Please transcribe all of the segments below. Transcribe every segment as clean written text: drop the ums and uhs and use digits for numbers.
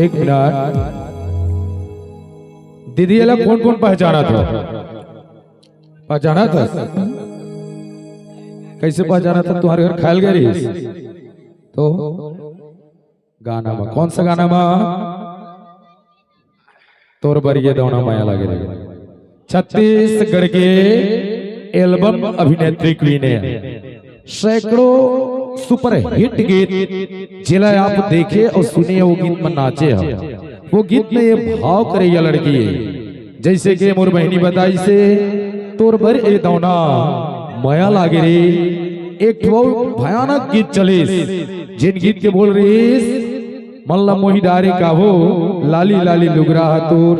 एक मिनट। दीदी अलग कौन कौन पहचाना था? पहचाना था? कैसे पहचाना था? तुम्हारे घर खायल गए तो गाना में कौन सा गाना में? तोर बरिए दौना माया लगे रहे। छत्तीसगढ़ के एल्बम अभिनेत्री क्वीन है, सैकड़ों सुपर हिट गीत जिला आप देखे और सुने, वो गीत में नाचे है। वो गीत में ये भाव करे या लड़की है, जैसे कि मोर बहनी बताई से तोर बर ए दौना माया लागे रे। एक भयानक गीत चले, जिन गीत के बोल रही मल्ला मोही डारे का हो लाली लाली लुगरा तोर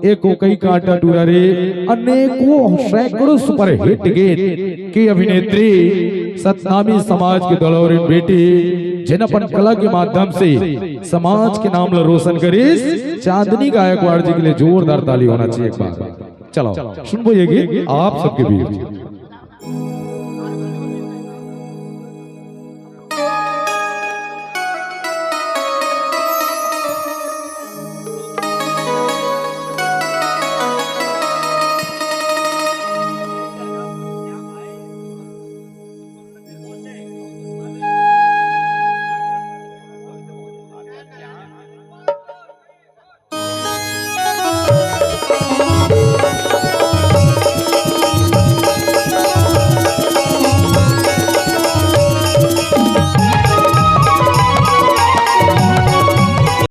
एको कई कांटा टूरा रे। अनेकों सैकड़ों सुपर हिट गीत की अभिनेत्री सतनामी समाज के दलौरे बेटी जिन अपन कला के माध्यम से समाज के नाम रोशन करे। चांदनी गायकवाड़ जी के लिए जोरदार ताली होना चाहिए एक बार। चलो सुनबो ये गीत आप सबके बीच।